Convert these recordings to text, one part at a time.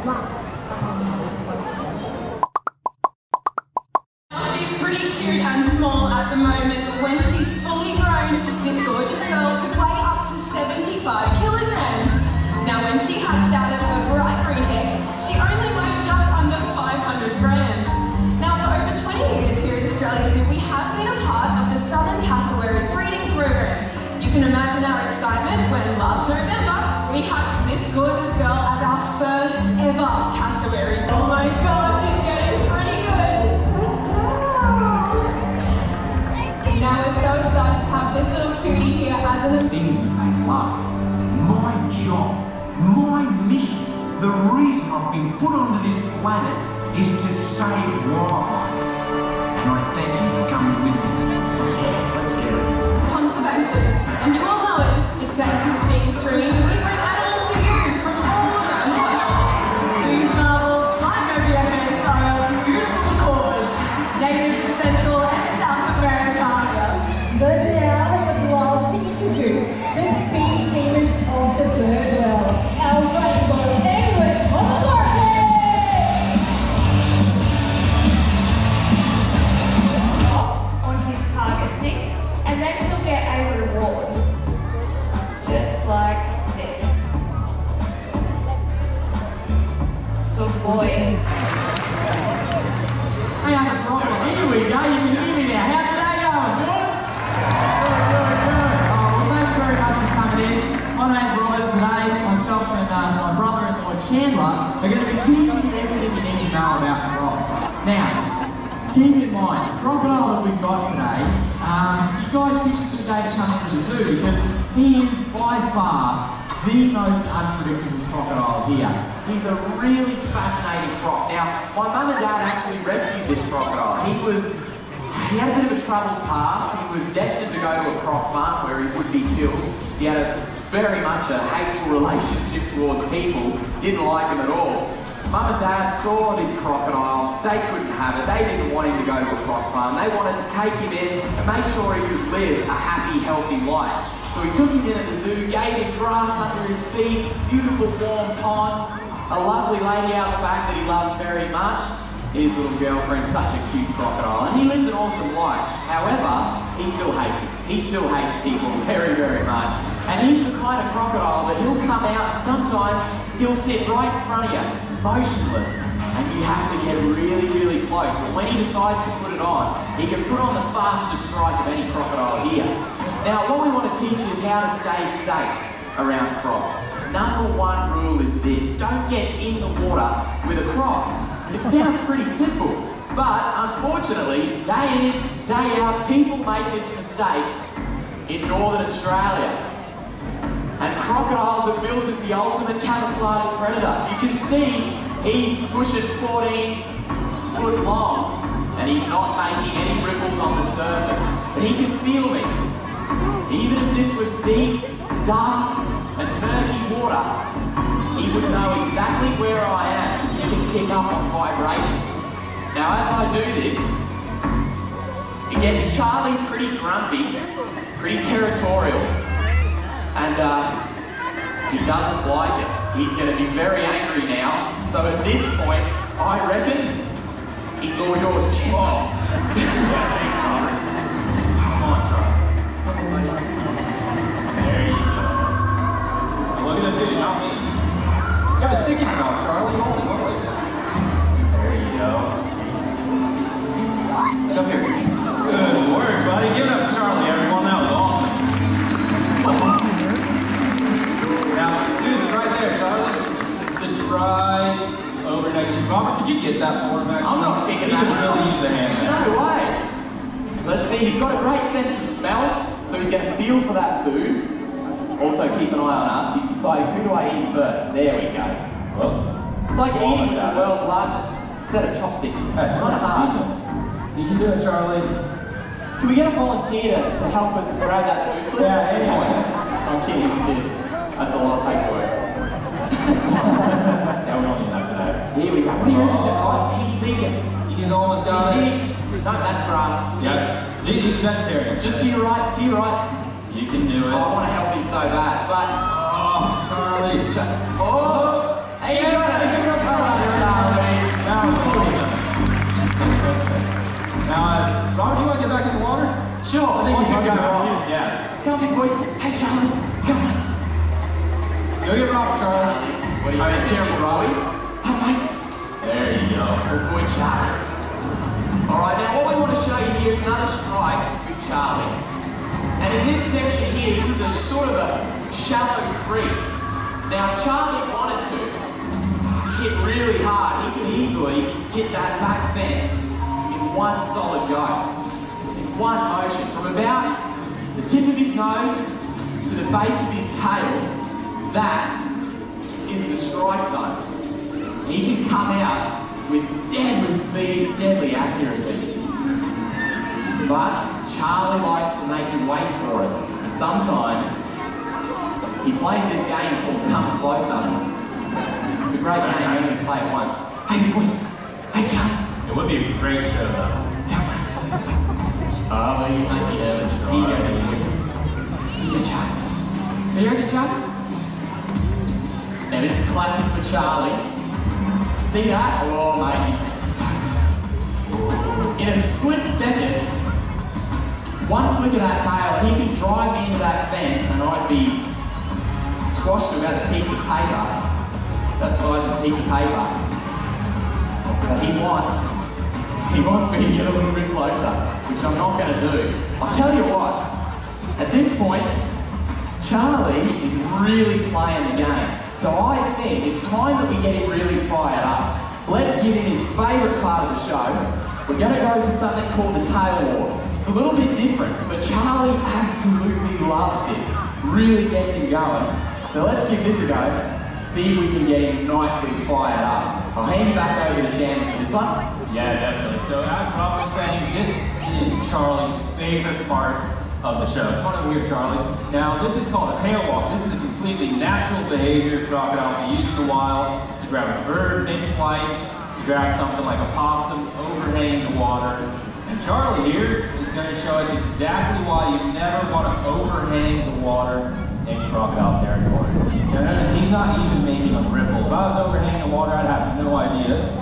She's pretty cute and small at the moment, but when she's fully grown, this gorgeous girl could weigh up to 75 kilograms. Now when she hatched out of her bright green egg, she only weighed just under 500 grams. Now for over 20 years here at Australia Zoo, we have been a part of the Southern Cassowary breeding program. You can imagine our excitement when last November, we hatched this gorgeous girl as our first ever cassowary. Oh my gosh, she's getting pretty good. Now we're so excited to have this little cutie here as an things that they love. My job, my mission, the reason I've been put onto this planet is to save wildlife. And I thank you for coming with me. Yeah, let's get it. Conservation. And you all know it. It's thanks to Steve Stream. We bring animals to you from all around the world. These marvels flying over your heads are our beautiful koalas, native to Central and South America. But now I would love to introduce the speed demons of the bird world, our rainbow Irwin on the market! On his target stick, and then he'll get a reward. Just like this. Good boy. Hey, I'm a problem. Here we go. You can hear me now. How's today going? Good? Good. Oh, well, thanks very much for coming in. My name's Robert. Today, myself and my brother-in-law Chandler are going to be teaching you everything you need to know about crocs. Now, keep in mind, the crocodile that we've got today, you guys picked him today to come into the zoo because he is by far the most unpredictable crocodile here. He's a really fascinating croc. Now, my mum and dad actually rescued this crocodile. He had a bit of a troubled past. He was destined to go to a croc farm where he would be killed. He had very much a hateful relationship towards people, didn't like them at all. Mum and Dad saw this crocodile, they couldn't have it, they didn't want him to go to a croc farm, they wanted to take him in and make sure he could live a happy, healthy life. So he took him in at the zoo, gave him grass under his feet, beautiful warm ponds, a lovely lady out the back that he loves very much, his little girlfriend, such a cute crocodile, and he lives an awesome life. However, he still hates us. He still hates people very, very much. And he's the kind of crocodile that he'll come out and sometimes he'll sit right in front of you, motionless, and you have to get really, really close. But when he decides to put it on, he can put on the fastest strike of any crocodile here. Now, what we want to teach you is how to stay safe around crocs. Number one rule is this: don't get in the water with a croc. It sounds pretty simple, but unfortunately, day in, day out, people make this mistake in Northern Australia. And crocodiles are built as the ultimate camouflage predator. You can see he's pushing 14 foot long, and he's not making any ripples on the surface. But he can feel me. Even if this was deep, dark, and murky water, he would know exactly where I am because he can pick up on vibration. Now, as I do this, it gets Charlie pretty grumpy, pretty territorial, and he doesn't like it. He's going to be very angry now. So at this point, I reckon it's all yours, Jim. Oh. Come on, Charlie. There you go. Look at that dude, not me. Got a stick in your mouth, Charlie. Holy moly. There you go. Come here. Good work, buddy. Give it up for Charlie, everyone. That was awesome. Now, dude's right there, Charlie. Just right over next to Robert. Could you get that for him back? I'm not picking that up. He could really use a hand. No way. Let's see. He's got a great sense of smell, so he's going to feel for that food. Also, keep an eye on us. He's deciding, who do I eat first? There we go. Well, it's like eating the world's largest set of chopsticks. It's kind of hard. You can do it, Charlie. Can we get a volunteer to help us grab that food, please? Yeah, anyway. I'm kidding, that's a lot of paperwork. Yeah, we don't need that today. Here we go. What are you doing? Oh, he's vegan. He's almost got it. No, that's grass. Yeah. He's vegetarian. Just to your right, to your right. You can do it. Oh, I want to help him so bad, but... Oh, Charlie. Oh! Hey, you got it! Sure, I think we can go right. Yeah. Come on, boy. Hey, Charlie, come on. Go get Robert, Charlie. What do you think? Careful, Robbie. Hey, mate. There you go. Good boy, Charlie. All right, now what we want to show you here is another strike with Charlie. And in this section here, this is a sort of a shallow creek. Now, if Charlie wanted to hit really hard, he could easily hit that back fence in one solid go, in one motion, from about the tip of his nose to the base of his tail. That is the strike zone. He can come out with deadly speed, deadly accuracy. But Charlie likes to make him wait for it. And sometimes he plays this game called Come Closer. It's a great game, you only play it once. Hey, boy. Hey, Charlie. It would be a great show, though. Charlie, you make me nervous. Here you go, here you go, Charlie. Are you ready, Charlie? Now this is classic for Charlie. See that? Oh, mate. In a split second, one flick of that tail, he can drive me into that fence and I'd be squashed to about a piece of paper, that size of a piece of paper. But he wants me to get a little bit closer, which I'm not going to do. I'll tell you what, at this point, Charlie is really playing the game. So I think it's time that we get him really fired up. Let's give him his favourite part of the show. We're going to go for something called the tail walk. It's a little bit different, but Charlie absolutely loves this. Really gets him going. So let's give this a go. See if we can get him nicely fired up. I'll hand you back over to Jan for this one. Yeah, definitely. So as Rob was saying, this is Charlie's favorite part of the show. Come on over here, Charlie. Now, this is called a tail walk. This is a completely natural behavior crocodiles use in the wild to grab a bird mid-flight, to grab something like a possum overhanging the water. And Charlie here is going to show us exactly why you never want to overhang the water in crocodile territory. Now notice he's not even making a ripple. If I was overhanging the water, I'd have no idea.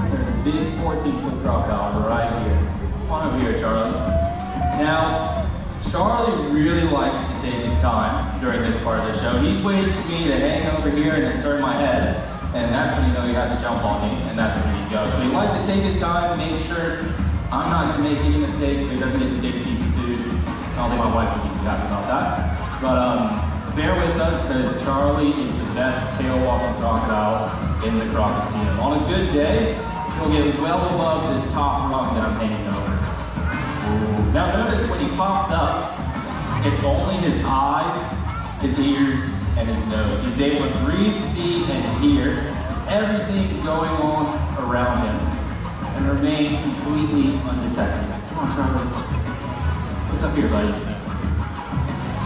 There's a big 14-foot crocodile right here. Come on over here, Charlie. Now, Charlie really likes to take his time during this part of the show. He's waiting for me to hang over here and then turn my head, and that's when you know he has to jump on me, and that's when he goes. So he likes to take his time, make sure I'm not going to make any mistakes so he doesn't get the big piece of food. I don't think my wife would be too happy about that. But bear with us, because Charlie is the best tail-walking crocodile in the Crocodile. On a good day, he'll get well above this top rung that I'm hanging over. Now notice when he pops up, it's only his eyes, his ears, and his nose. He's able to breathe, see, and hear everything going on around him and remain completely undetected. Come on, Charlie. Look up here, buddy.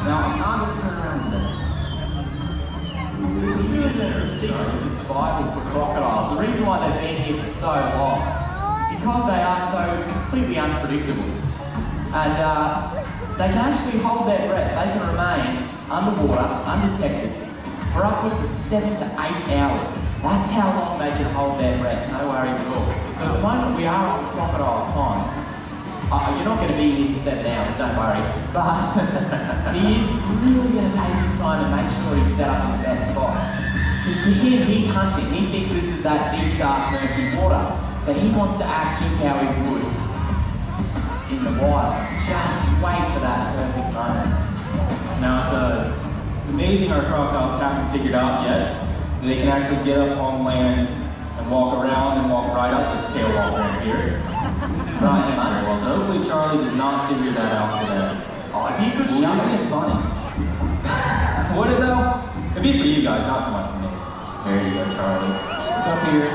Now, I'm not going to turn around today. There's really been a secret to the survival for crocodiles. The reason why they've been here for so long, because they are so completely unpredictable. And they can actually hold their breath. They can remain underwater, undetected, for upwards of 7 to 8 hours. That's how long they can hold their breath, no worries at all. So at the moment we are on crocodile time. You're not going to be here for 7 hours, don't worry. But he is really going to take his time and make sure he's set up in the best spot. Because to him, he's hunting. He thinks this is that deep, dark, murky water. So he wants to act just how he would in the wild. Just wait for that perfect moment. Now, it's amazing our crocodiles haven't figured out yet. They can actually get up on land and walk around and walk right up this tail wall right here. Not in very well. So hopefully Charlie does not figure that out today. Oh, it'd be a good show. It'd be funny. Would it though? It'd be for you guys, not so much for me. There you go, Charlie. Look up here.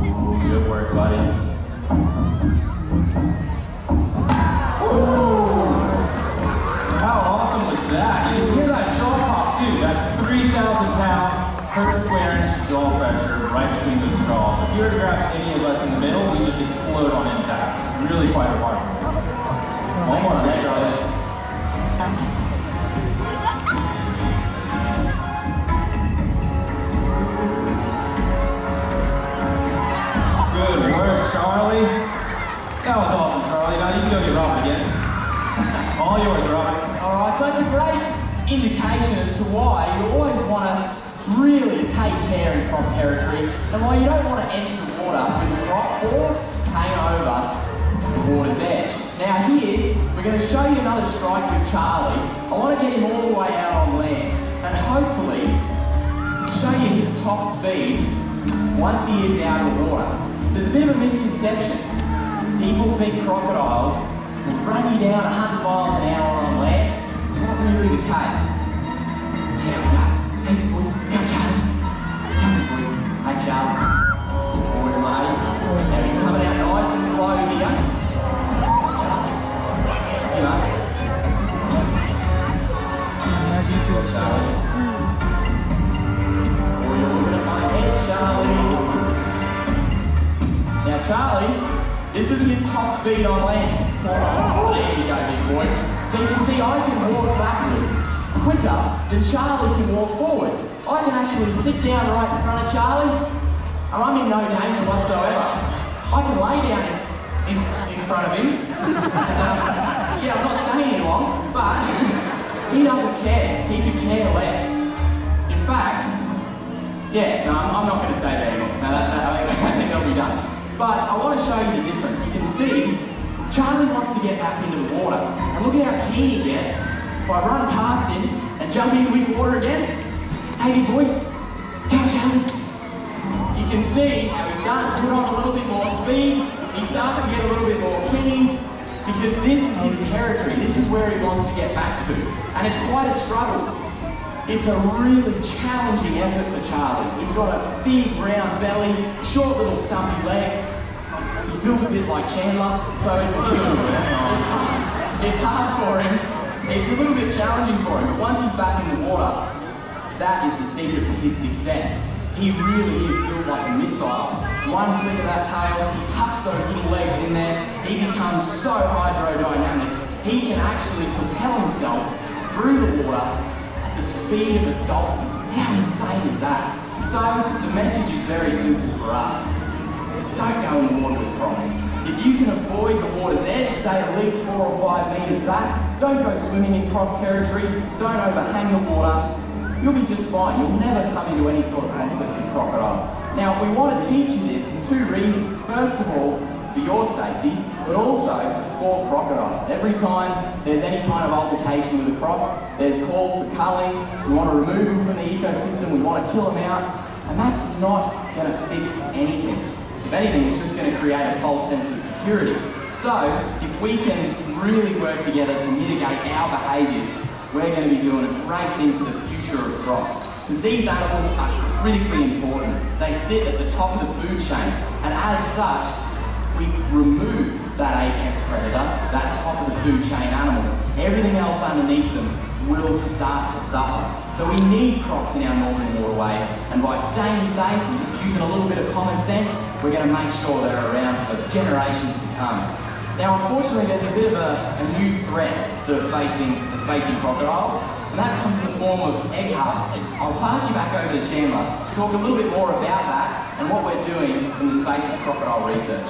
Ooh, good work, buddy. Ooh. How awesome was that? You can hear that jaw pop too. That's 3,000 pounds per square inch jaw pressure right between those jaws. If you were to grab any of us in the middle, we just explode on impact. It's really quite remarkable. One more, right, Charlie? Good work, Charlie. That was awesome. take care in crop territory, and while you don't want to enter the water with a crop or hang over the water's edge. Now here, we're going to show you another strike with Charlie. I want to get him all the way out on land, and hopefully show you his top speed once he is out of the water. There's a bit of a misconception. People think crocodiles will run you down 100 miles an hour on land. It's not really the case. So here we go. Hey, boy, go Charlie. Come on, boy. Hey, Charlie. Boy, mate. Now he's coming out nice and slow here. Charlie. You know. Go, Charlie. Oh, you're looking at my head, Charlie. Now, Charlie, this is his top speed on land. There you go, big boy. So you can see I can walk backwards quicker than Charlie can walk forward. I can actually sit down right in front of Charlie, and I'm in no danger whatsoever. I can lay down in front of him. And, yeah, I'm not staying here long, but he doesn't care. He could care less. In fact, yeah, no, I'm not going to stay there anymore. No, I think that'll be done. But I want to show you the difference. You can see Charlie wants to get back into the water. And look at how keen he gets. If I run past him and jump into his water again, hey big boy, go Charlie. You can see how he's starting to put on a little bit more speed. He starts to get a little bit more keen because this is his territory. This is where he wants to get back to. And it's quite a struggle. It's a really challenging effort for Charlie. He's got a big round belly, short little stumpy legs. He's built a bit like Chandler, so it's hard for him. It's a little bit challenging for him, but once he's back in the water, that is the secret to his success. He really is built like a missile. One flick of that tail, he tucks those little legs in there, he becomes so hydrodynamic, he can actually propel himself through the water at the speed of a dolphin. How insane is that? So the message is very simple for us. Don't go in the water with crocs. If you can avoid the water's edge, stay at least 4 or 5 meters back, don't go swimming in croc territory, don't overhang the water, you'll be just fine. You'll never come into any sort of conflict with crocodiles. Now, we want to teach you this for 2 reasons. First of all, for your safety, but also for crocodiles. Every time there's any kind of altercation with a croc, there's calls for culling, we want to remove them from the ecosystem, we want to kill them out, and that's not going to fix anything. If anything, it's just going to create a false sense of security. So, if we can really work together to mitigate our behaviours, we're going to be doing a great thing for the future of crocs. Because these animals are critically important. They sit at the top of the food chain, and as such, we remove that apex predator, that top of the food chain animal. Everything else underneath them will start to suffer. So we need crocs in our northern waterways, and by staying safe and just using a little bit of common sense, we're going to make sure they're around for generations to come. Now, unfortunately, there's a bit of a new threat that's facing crocodiles, and that comes in the form of egg harvesting. I'll pass you back over to Chandler to talk a little bit more about that and what we're doing in the space of crocodile research.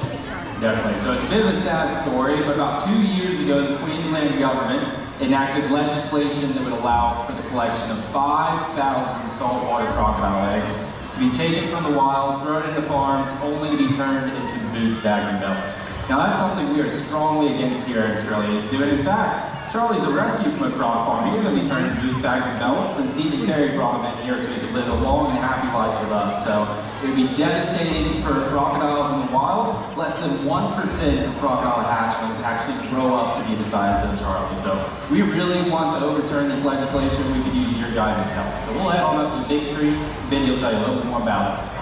Definitely. So it's a bit of a sad story, but about 2 years ago, the Queensland government enacted legislation that would allow for the collection of 5,000 saltwater crocodile eggs to be taken from the wild, thrown into farms, only to be turned into boots, bags, and belts. Now that's something we are strongly against here in Australia to do, and in fact, Charlie's a rescue from a croc farm. He's going to be turned into boots, bags, and belts, and Steve and Terry brought him in here so he could live a long and happy life with us. So it would be devastating for crocodiles in the wild. Less than 1% of crocodile hatchlings actually grow up to be the size of Charlie. So we really want to overturn this legislation. We could use your guys' help. So we'll head on up to the big screen. Vinny will tell you a little bit more about it.